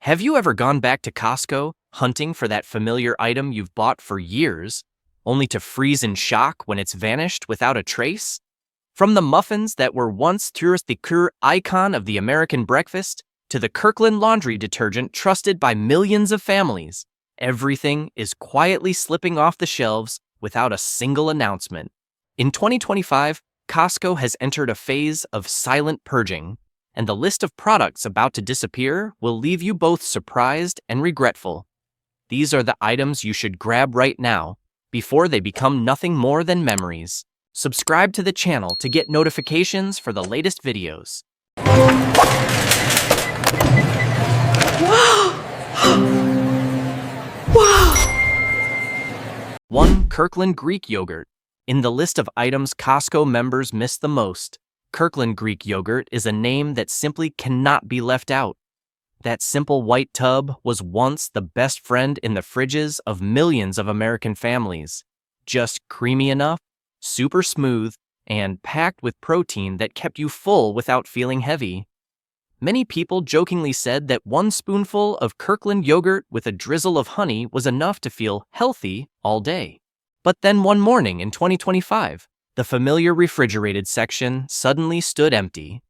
Have you ever gone back to Costco hunting for that familiar item you've bought for years, only to freeze in shock when it's vanished without a trace? From the muffins that were once the cure icon of the American breakfast, to the Kirkland laundry detergent trusted by millions of families, everything is quietly slipping off the shelves without a single announcement. In 2025, Costco has entered a phase of silent purging, and the list of products about to disappear will leave you both surprised and regretful. These are the items you should grab right now, before they become nothing more than memories. Subscribe to the channel to get notifications for the latest videos. Wow! 1. Kirkland Greek Yogurt. In the list of items Costco members miss the most, Kirkland Greek Yogurt is a name that simply cannot be left out. That simple white tub was once the best friend in the fridges of millions of American families. Just creamy enough, super smooth, and packed with protein that kept you full without feeling heavy. Many people jokingly said that one spoonful of Kirkland yogurt with a drizzle of honey was enough to feel healthy all day. But then one morning in 2025, the familiar refrigerated section suddenly stood empty.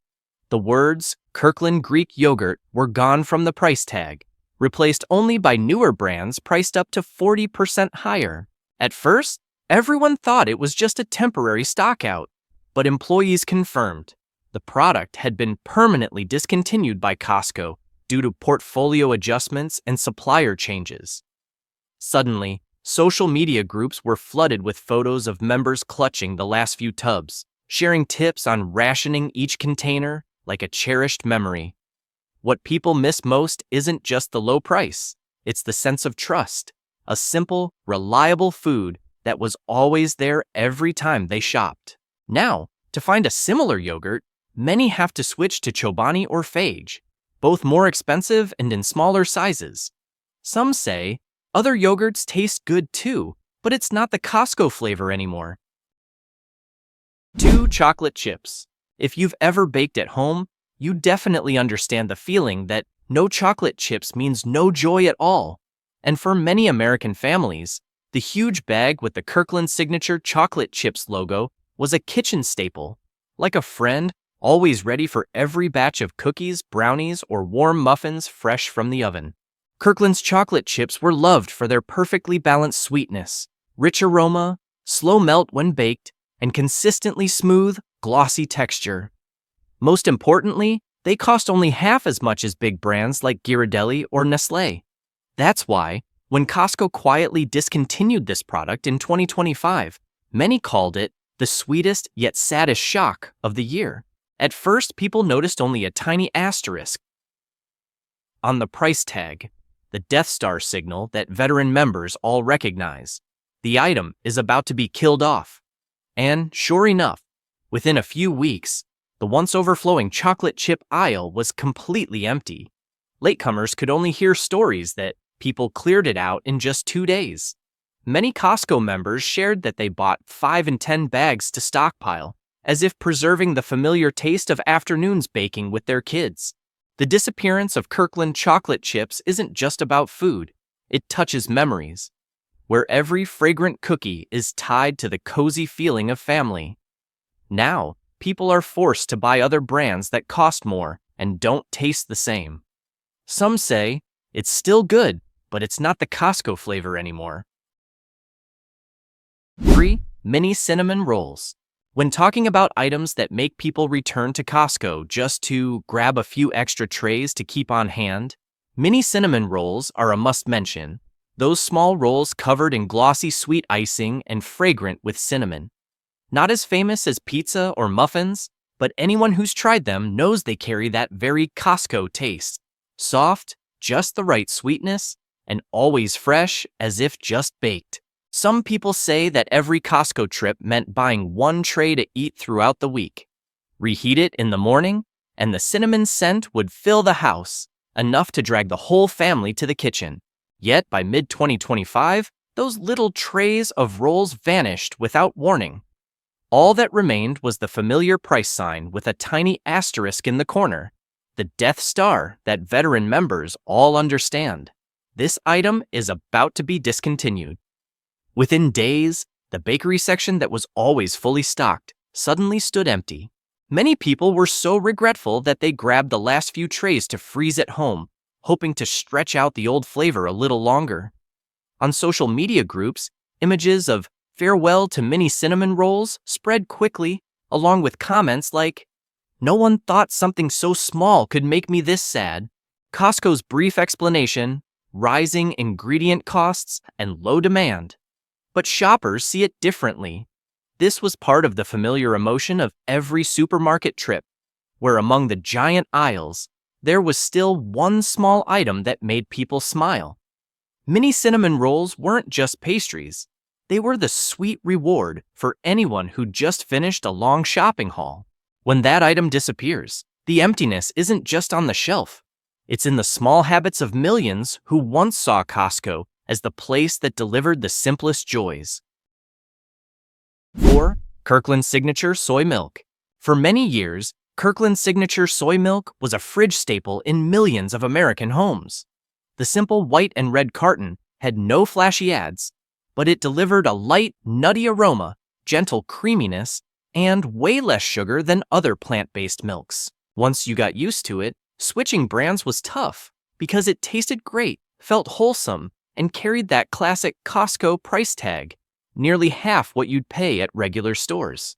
The words Kirkland Greek Yogurt were gone from the price tag, replaced only by newer brands priced up to 40% higher. At first, everyone thought it was just a temporary stockout, but employees confirmed the product had been permanently discontinued by Costco due to portfolio adjustments and supplier changes. Suddenly, social media groups were flooded with photos of members clutching the last few tubs, sharing tips on rationing each container like a cherished memory. What people miss most isn't just the low price, it's the sense of trust, a simple, reliable food that was always there every time they shopped. Now, to find a similar yogurt, many have to switch to Chobani or Phage, both more expensive and in smaller sizes. Some say other yogurts taste good too, but it's not the Costco flavor anymore. 2. Chocolate chips. If you've ever baked at home, you definitely understand the feeling that no chocolate chips means no joy at all. And for many American families, the huge bag with the Kirkland signature chocolate chips logo was a kitchen staple, like a friend always ready for every batch of cookies, brownies, or warm muffins fresh from the oven. Kirkland's chocolate chips were loved for their perfectly balanced sweetness, rich aroma, slow melt when baked, and consistently smooth, glossy texture. Most importantly, they cost only half as much as big brands like Ghirardelli or Nestlé. That's why, when Costco quietly discontinued this product in 2025, many called it the sweetest yet saddest shock of the year. At first, people noticed only a tiny asterisk on the price tag, the Death Star signal that veteran members all recognize. The item is about to be killed off. And sure enough, within a few weeks, the once overflowing chocolate chip aisle was completely empty. Latecomers could only hear stories that people cleared it out in just 2 days. Many Costco members shared that they bought 5 and 10 bags to stockpile, as if preserving the familiar taste of afternoons baking with their kids. The disappearance of Kirkland chocolate chips isn't just about food, it touches memories, where every fragrant cookie is tied to the cozy feeling of family. Now, people are forced to buy other brands that cost more and don't taste the same. Some say, it's still good, but it's not the Costco flavor anymore. 3. Mini cinnamon rolls. When talking about items that make people return to Costco just to grab a few extra trays to keep on hand, mini cinnamon rolls are a must-mention. Those small rolls covered in glossy sweet icing and fragrant with cinnamon. Not as famous as pizza or muffins, but anyone who's tried them knows they carry that very Costco taste. Soft, just the right sweetness, and always fresh as if just baked. Some people say that every Costco trip meant buying one tray to eat throughout the week. Reheat it in the morning, and the cinnamon scent would fill the house, enough to drag the whole family to the kitchen. Yet by mid-2025, those little trays of rolls vanished without warning. All that remained was the familiar price sign with a tiny asterisk in the corner. the Death Star that veteran members all understand. This item is about to be discontinued. Within days, the bakery section that was always fully stocked suddenly stood empty. Many people were so regretful that they grabbed the last few trays to freeze at home, hoping to stretch out the old flavor a little longer. On social media groups, images of farewell to mini cinnamon rolls spread quickly, along with comments like, "No one thought something so small could make me this sad." Costco's brief explanation: rising ingredient costs and low demand. But shoppers see it differently. This was part of the familiar emotion of every supermarket trip, where among the giant aisles, there was still one small item that made people smile. Mini cinnamon rolls weren't just pastries. They were the sweet reward for anyone who just finished a long shopping haul. When that item disappears, the emptiness isn't just on the shelf. It's in the small habits of millions who once saw Costco as the place that delivered the simplest joys. 4. Kirkland Signature Soy Milk. For many years, Kirkland Signature Soy Milk was a fridge staple in millions of American homes. The simple white and red carton had no flashy ads, but it delivered a light, nutty aroma, gentle creaminess, and way less sugar than other plant-based milks. Once you got used to it, switching brands was tough because it tasted great, felt wholesome, and carried that classic Costco price tag, nearly half what you'd pay at regular stores.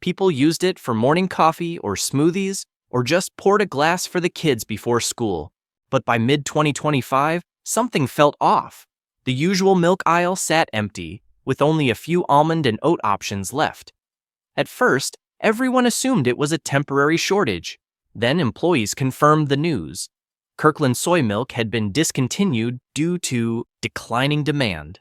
People used it for morning coffee or smoothies, or just poured a glass for the kids before school. But by mid-2025, something felt off. The usual milk aisle sat empty, with only a few almond and oat options left. At first, everyone assumed it was a temporary shortage. Then employees confirmed the news. Kirkland soy milk had been discontinued due to declining demand.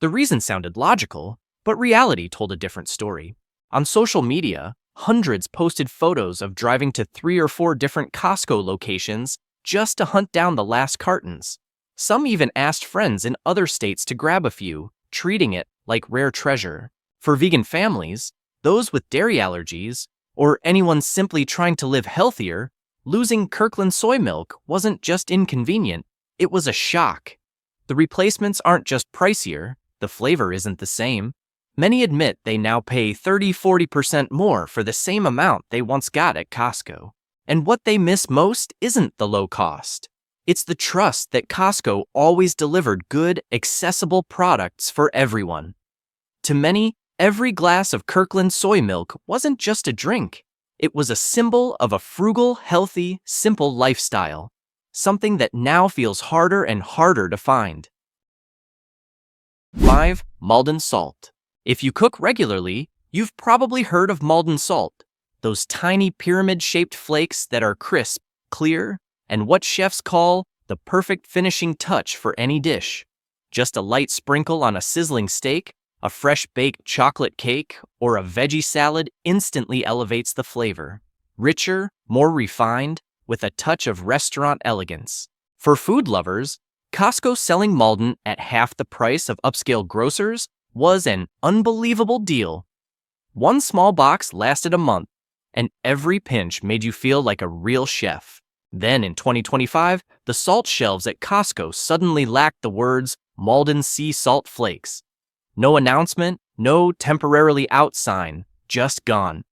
The reason sounded logical, but reality told a different story. On social media, hundreds posted photos of driving to 3 or 4 different Costco locations just to hunt down the last cartons. Some even asked friends in other states to grab a few, treating it like rare treasure. For vegan families, those with dairy allergies, or anyone simply trying to live healthier, losing Kirkland soy milk wasn't just inconvenient, it was a shock. The replacements aren't just pricier, the flavor isn't the same. Many admit they now pay 30-40% more for the same amount they once got at Costco. And what they miss most isn't the low cost. It's the trust that Costco always delivered good, accessible products for everyone. To many, every glass of Kirkland soy milk wasn't just a drink. It was a symbol of a frugal, healthy, simple lifestyle, something that now feels harder and harder to find. 5. Maldon salt. If you cook regularly, you've probably heard of Maldon salt, those tiny pyramid-shaped flakes that are crisp, clear, and what chefs call the perfect finishing touch for any dish. Just a light sprinkle on a sizzling steak, a fresh-baked chocolate cake, or a veggie salad instantly elevates the flavor. Richer, more refined, with a touch of restaurant elegance. For food lovers, Costco selling Maldon at half the price of upscale grocers was an unbelievable deal. One small box lasted a month, and every pinch made you feel like a real chef. Then in 2025, the salt shelves at Costco suddenly lacked the words Maldon Sea Salt Flakes. No announcement, no temporarily out sign, just gone.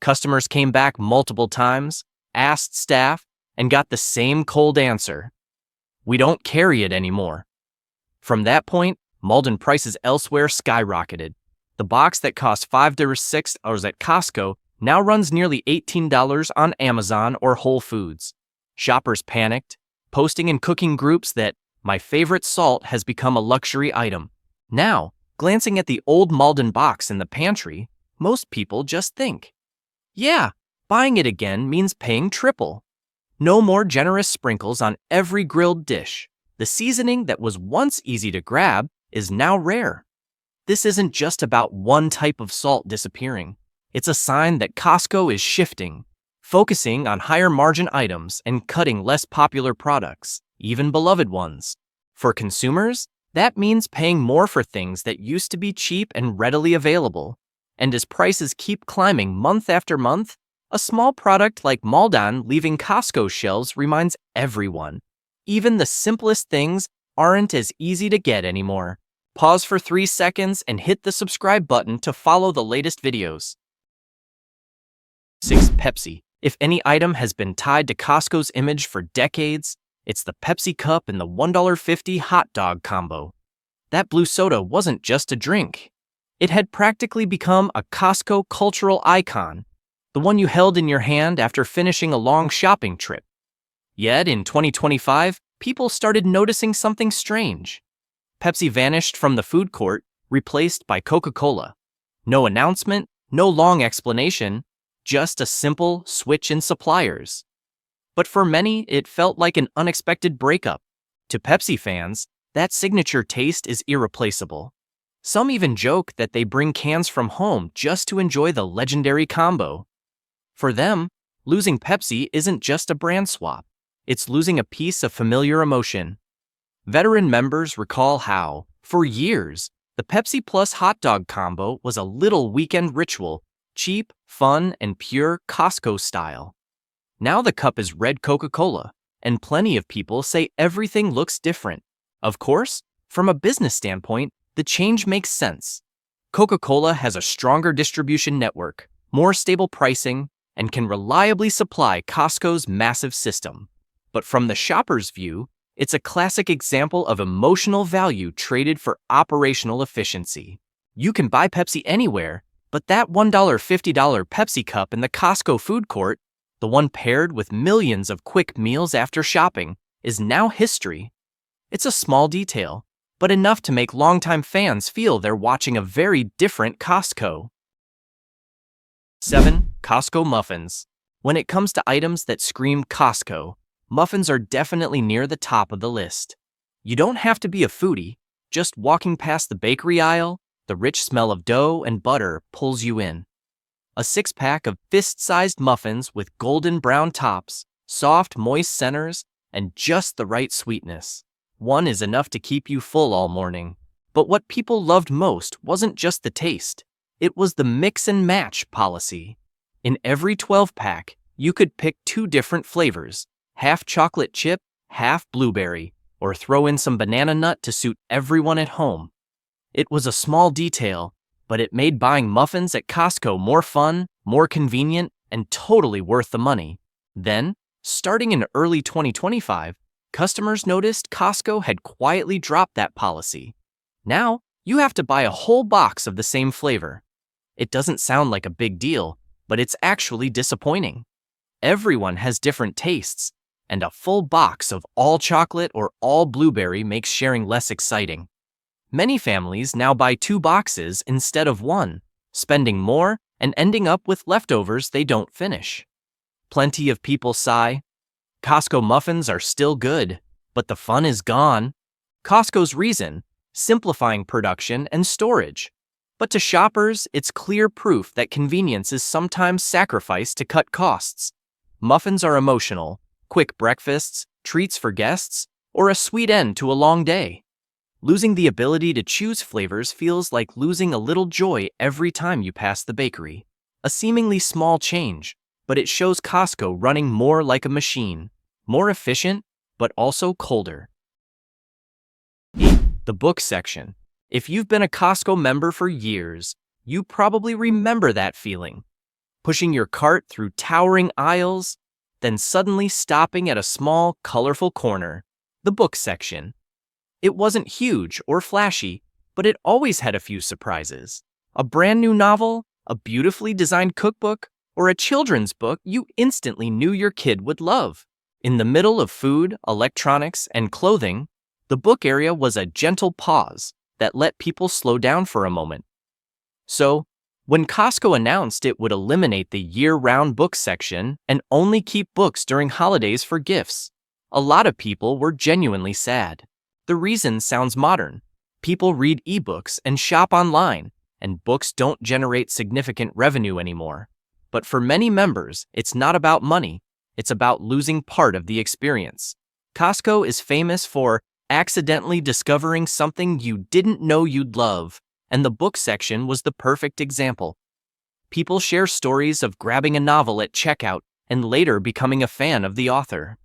Customers came back multiple times, asked staff, and got the same cold answer: "We don't carry it anymore." From that point, Maldon prices elsewhere skyrocketed. The box that cost $5 to $6 at Costco now runs nearly $18 on Amazon or Whole Foods. Shoppers panicked, posting in cooking groups that "my favorite salt has become a luxury item." Now, glancing at the old Maldon box in the pantry, most people just think, yeah, buying it again means paying triple. No more generous sprinkles on every grilled dish. The seasoning that was once easy to grab is now rare. This isn't just about one type of salt disappearing. It's a sign that Costco is shifting, focusing on higher margin items and cutting less popular products, even beloved ones. For consumers, that means paying more for things that used to be cheap and readily available. And as prices keep climbing month after month, A small product like Maldan leaving Costco shelves reminds everyone. Even the simplest things aren't as easy to get anymore. Pause for 3 seconds and hit the subscribe button to follow the latest videos. 6. Pepsi. If any item has been tied to Costco's image for decades, it's the Pepsi cup and the $1.50 hot dog combo. That blue soda wasn't just a drink. It had practically become a Costco cultural icon, the one you held in your hand after finishing a long shopping trip. Yet in 2025, people started noticing something strange. Pepsi vanished from the food court, replaced by Coca-Cola. No announcement, no long explanation, just a simple switch in suppliers. But for many, it felt like an unexpected breakup. To Pepsi fans, that signature taste is irreplaceable. Some even joke that they bring cans from home just to enjoy the legendary combo. For them, losing Pepsi isn't just a brand swap. It's losing a piece of familiar emotion. Veteran members recall how, for years, the Pepsi Plus hot dog combo was a little weekend ritual, cheap, fun, and pure Costco style. Now the cup is red Coca-Cola, and plenty of people say everything looks different. Of course, from a business standpoint, the change makes sense. Coca-Cola has a stronger distribution network, more stable pricing, and can reliably supply Costco's massive system. But from the shopper's view, it's a classic example of emotional value traded for operational efficiency. You can buy Pepsi anywhere, but that $1.50 Pepsi cup in the Costco food court, the one paired with millions of quick meals after shopping, is now history. It's a small detail, but enough to make longtime fans feel they're watching a very different Costco. 7. Costco muffins. When it comes to items that scream Costco, muffins are definitely near the top of the list. You don't have to be a foodie, just walking past the bakery aisle, the rich smell of dough and butter pulls you in. A 6-pack of fist-sized muffins with golden brown tops, soft, moist centers, and just the right sweetness. One is enough to keep you full all morning. But what people loved most wasn't just the taste. It was the mix and match policy. In every 12-pack, you could pick 2 different flavors, half chocolate chip, half blueberry, or throw in some banana nut to suit everyone at home. It was a small detail, but it made buying muffins at Costco more fun, more convenient, and totally worth the money. Then, starting in early 2025, customers noticed Costco had quietly dropped that policy. Now, you have to buy a whole box of the same flavor. It doesn't sound like a big deal, but it's actually disappointing. Everyone has different tastes, and a full box of all chocolate or all blueberry makes sharing less exciting. Many families now buy 2 boxes instead of 1, spending more and ending up with leftovers they don't finish. Plenty of people sigh. Costco muffins are still good, but the fun is gone. Costco's reason: simplifying production and storage. But to shoppers, it's clear proof that convenience is sometimes sacrificed to cut costs. Muffins are emotional, quick breakfasts, treats for guests, or a sweet end to a long day. Losing the ability to choose flavors feels like losing a little joy every time you pass the bakery. A seemingly small change, but it shows Costco running more like a machine, more efficient, but also colder. 8. The book section. If you've been a Costco member for years, you probably remember that feeling. Pushing your cart through towering aisles, then suddenly stopping at a small, colorful corner, the book section. It wasn't huge or flashy, but it always had a few surprises. A brand new novel, a beautifully designed cookbook, or a children's book you instantly knew your kid would love. In the middle of food, electronics, and clothing, the book area was a gentle pause that let people slow down for a moment. So, when Costco announced it would eliminate the year-round book section and only keep books during holidays for gifts, a lot of people were genuinely sad. The reason sounds modern. People read ebooks and shop online, and books don't generate significant revenue anymore. But for many members, it's not about money, it's about losing part of the experience. Costco is famous for accidentally discovering something you didn't know you'd love, and the book section was the perfect example. People share stories of grabbing a novel at checkout and later becoming a fan of the author.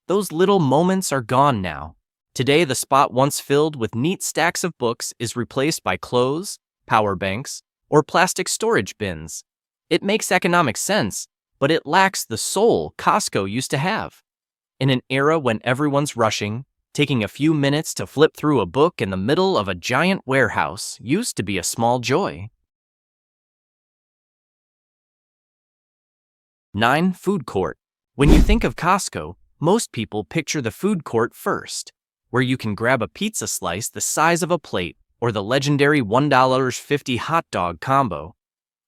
Those little moments are gone now. Today, the spot once filled with neat stacks of books is replaced by clothes, power banks, or plastic storage bins. It makes economic sense, but it lacks the soul Costco used to have. In an era when everyone's rushing, taking a few minutes to flip through a book in the middle of a giant warehouse used to be a small joy. 9. Food court. When you think of Costco, most people picture the food court first, where you can grab a pizza slice the size of a plate or the legendary $1.50 hot dog combo.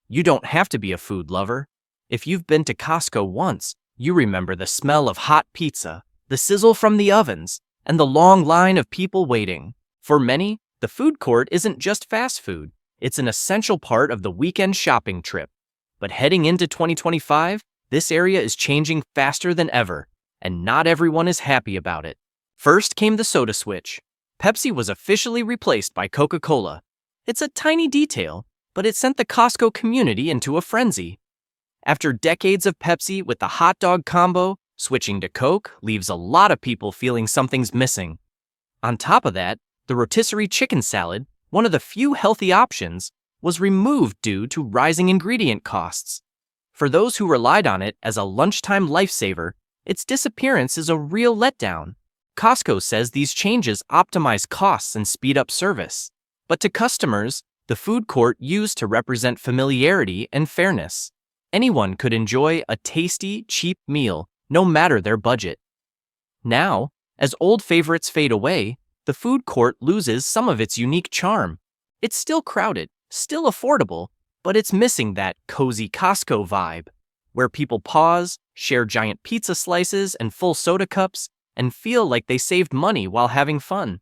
You don't have to be a food lover. If you've been to Costco once, you remember the smell of hot pizza, the sizzle from the ovens, and the long line of people waiting. For many, the food court isn't just fast food. It's an essential part of the weekend shopping trip. But heading into 2025, this area is changing faster than ever, and not everyone is happy about it. First came the soda switch. Pepsi was officially replaced by Coca-Cola. It's a tiny detail, but it sent the Costco community into a frenzy. After decades of Pepsi with the hot dog combo, switching to Coke leaves a lot of people feeling something's missing. On top of that, the rotisserie chicken salad, one of the few healthy options, was removed due to rising ingredient costs. For those who relied on it as a lunchtime lifesaver, its disappearance is a real letdown. Costco says these changes optimize costs and speed up service. But to customers, the food court used to represent familiarity and fairness. Anyone could enjoy a tasty, cheap meal, no matter their budget. Now, as old favorites fade away, the food court loses some of its unique charm. It's still crowded, still affordable, but it's missing that cozy Costco vibe, where people pause, share giant pizza slices and full soda cups, and feel like they saved money while having fun.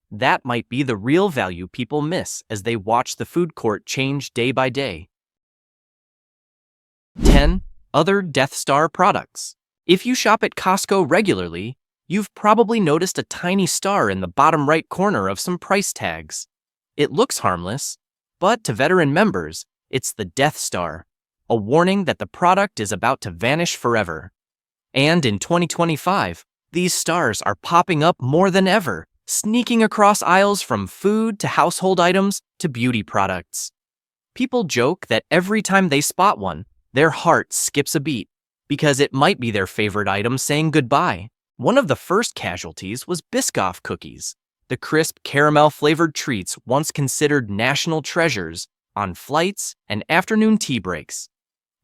That might be the real value people miss as they watch the food court change day by day. 10. Other Death Star products. If you shop at Costco regularly, you've probably noticed a tiny star in the bottom right corner of some price tags. It looks harmless, but to veteran members, it's the Death Star, a warning that the product is about to vanish forever. And in 2025, these stars are popping up more than ever, sneaking across aisles from food to household items to beauty products. People joke that every time they spot one, their heart skips a beat, because it might be their favorite item saying goodbye. One of the first casualties was Biscoff cookies, the crisp caramel-flavored treats once considered national treasures on flights and afternoon tea breaks.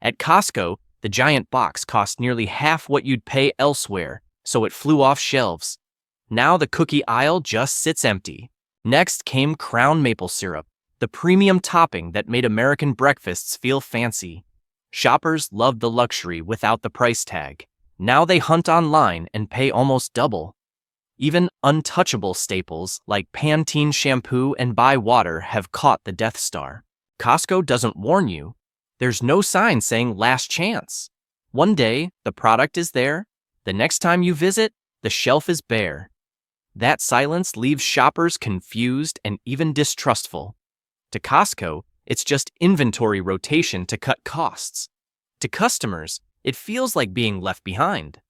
At Costco, the giant box cost nearly half what you'd pay elsewhere, so it flew off shelves. Now the cookie aisle just sits empty. Next came Crown maple syrup, the premium topping that made American breakfasts feel fancy. Shoppers loved the luxury without the price tag. Now they hunt online and pay almost double. Even untouchable staples like Pantene shampoo and Bai water have caught the Death Star. Costco doesn't warn you. There's no sign saying last chance. One day, the product is there. The next time you visit, the shelf is bare. That silence leaves shoppers confused and even distrustful. To Costco, it's just inventory rotation to cut costs. To customers, it feels like being left behind.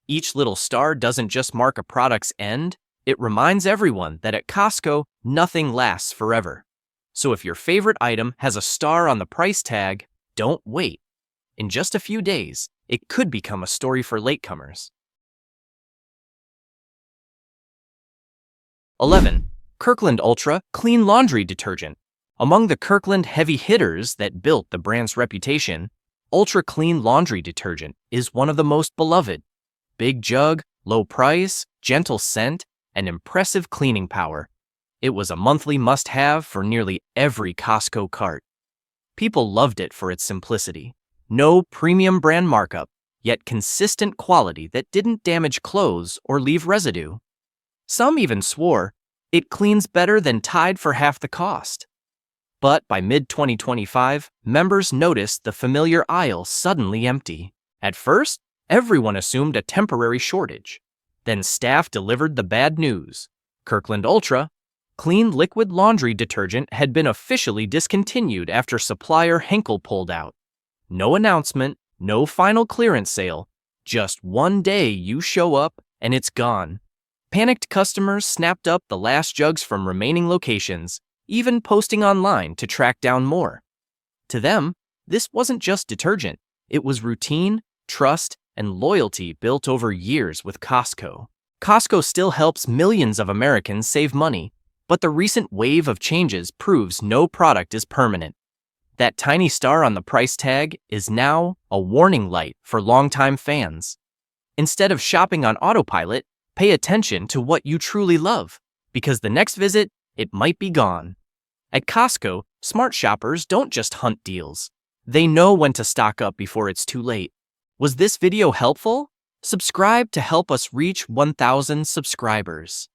Each little star doesn't just mark a product's end, it reminds everyone that at Costco, nothing lasts forever. So if your favorite item has a star on the price tag, don't wait. In just a few days, it could become a story for latecomers. 11. Kirkland Ultra Clean Laundry Detergent. Among the Kirkland heavy hitters that built the brand's reputation, Ultra Clean Laundry Detergent is one of the most beloved. Big jug, low price, gentle scent, and impressive cleaning power. It was a monthly must-have for nearly every Costco cart. People loved it for its simplicity. No premium brand markup, yet consistent quality that didn't damage clothes or leave residue. Some even swore it cleans better than Tide for half the cost. But by mid-2025, members noticed the familiar aisle suddenly empty. At first, everyone assumed a temporary shortage. Then staff delivered the bad news. Kirkland Ultra Clean Liquid Laundry Detergent had been officially discontinued after supplier Henkel pulled out. No announcement, no final clearance sale. Just one day you show up and it's gone. Panicked customers snapped up the last jugs from remaining locations, even posting online to track down more. To them, this wasn't just detergent. It was routine, trust, and loyalty built over years with Costco. Costco still helps millions of Americans save money, but the recent wave of changes proves no product is permanent. That tiny star on the price tag is now a warning light for longtime fans. Instead of shopping on autopilot, pay attention to what you truly love, because the next visit, it might be gone. At Costco, smart shoppers don't just hunt deals. They know when to stock up before it's too late. Was this video helpful? Subscribe to help us reach 1,000 subscribers.